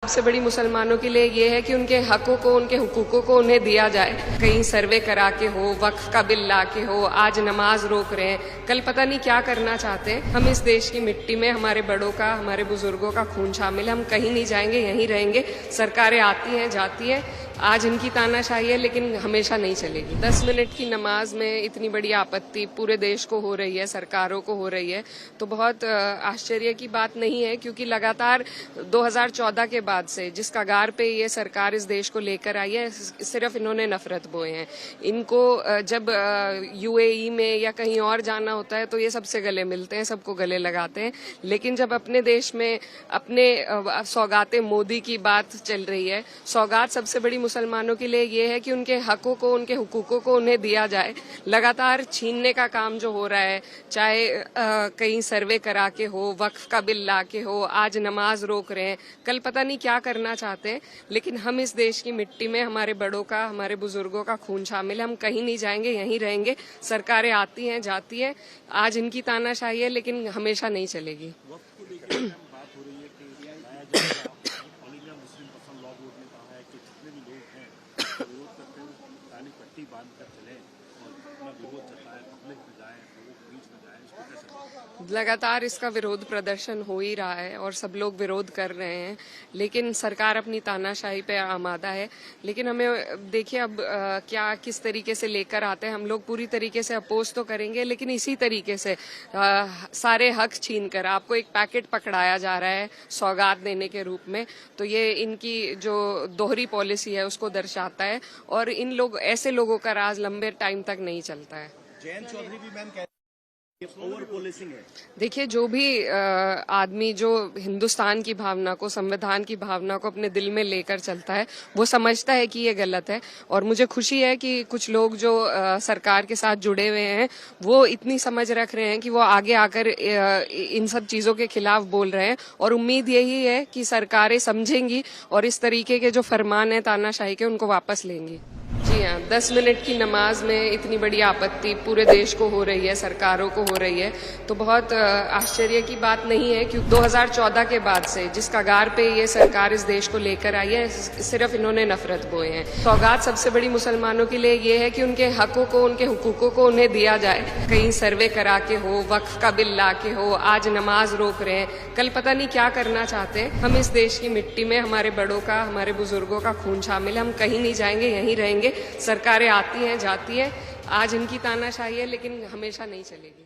सबसे बड़ी मुसलमानों के लिए ये है कि उनके हकों को, उनके हुकूकों को उन्हें दिया जाए। कहीं सर्वे करा के हो, वक्फ का बिल ला के हो, आज नमाज रोक रहे हैं, कल पता नहीं क्या करना चाहते हैं। हम इस देश की मिट्टी में हमारे बड़ों का, हमारे बुजुर्गों का खून शामिल है। हम कहीं नहीं जाएंगे, यहीं रहेंगे। सरकारें आती हैं, जाती हैं। आज इनकी तानाशाही है, लेकिन हमेशा नहीं चलेगी। 10 मिनट की नमाज में इतनी बड़ी आपत्ति पूरे देश को हो रही है, सरकारों को हो रही है, तो बहुत आश्चर्य की बात नहीं है, क्योंकि लगातार 2014 के बाद से जिस कगार पे ये सरकार इस देश को लेकर आई है, सिर्फ इन्होंने नफरत बोए हैं। इनको जब यूएई में या कहीं और जाना होता है तो ये सबसे गले मिलते हैं, सबको गले लगाते हैं, लेकिन जब अपने देश में अपने सौगाते मोदी की बात चल रही है, सौगात सबसे बड़ी मुसलमानों के लिए ये है कि उनके हकों को, उनके हुकूकों को उन्हें दिया जाए। लगातार छीनने का काम जो हो रहा है, चाहे कहीं सर्वे करा के हो, वक्फ का बिल ला के हो, आज नमाज रोक रहे हैं, कल पता नहीं क्या करना चाहते हैं, लेकिन हम इस देश की मिट्टी में हमारे बड़ों का, हमारे बुजुर्गों का खून शामिल है। हम कहीं नहीं जाएंगे, यहीं रहेंगे। सरकारें आती हैं, जाती हैं। आज इनकी तानाशाही है, लेकिन हमेशा नहीं चलेगी। लगातार इसका विरोध प्रदर्शन हो ही रहा है और सब लोग विरोध कर रहे हैं, लेकिन सरकार अपनी तानाशाही पे आमादा है। लेकिन हमें देखिए अब क्या किस तरीके से लेकर आते हैं। हम लोग पूरी तरीके से अपोज तो करेंगे, लेकिन इसी तरीके से सारे हक छीन कर आपको एक पैकेट पकड़ाया जा रहा है सौगात देने के रूप में, तो ये इनकी जो दोहरी पॉलिसी है उसको दर्शाता है, और इन लोग ऐसे लोगों का राज लंबे टाइम तक नहीं चलता है। जयंत चौधरी भी मैम ओवर पोलिसिंग है। देखिए, जो भी आदमी जो हिंदुस्तान की भावना को, संविधान की भावना को अपने दिल में लेकर चलता है, वो समझता है कि ये गलत है। और मुझे खुशी है कि कुछ लोग जो सरकार के साथ जुड़े हुए हैं, वो इतनी समझ रख रहे हैं कि वो आगे आकर इन सब चीजों के खिलाफ बोल रहे हैं। और उम्मीद यही है कि सरकारें समझेंगी और इस तरीके के जो फरमान है तानाशाही के, उनको वापस लेंगी। जी हाँ, 10 मिनट की नमाज में इतनी बड़ी आपत्ति पूरे देश को हो रही है, सरकारों को हो रही है, तो बहुत आश्चर्य की बात नहीं है, क्योंकि 2014 के बाद से जिस कगार पे ये सरकार इस देश को लेकर आई है, सिर्फ इन्होंने नफरत बोए हैं। सौगात सबसे बड़ी मुसलमानों के लिए ये है कि उनके हकों को, उनके हुकूकों को उन्हें दिया जाए। कहीं सर्वे करा के हो, वक्फ का बिल ला के हो, आज नमाज रोक रहे हैं, कल पता नहीं क्या करना चाहते हैं। हम इस देश की मिट्टी में हमारे बड़ों का, हमारे बुजुर्गों का खून शामिल है। हम कहीं नहीं जाएंगे, यहीं रहेंगे। सरकारें आती हैं, जाती हैं। आज इनकी तानाशाही है, लेकिन हमेशा नहीं चलेगी।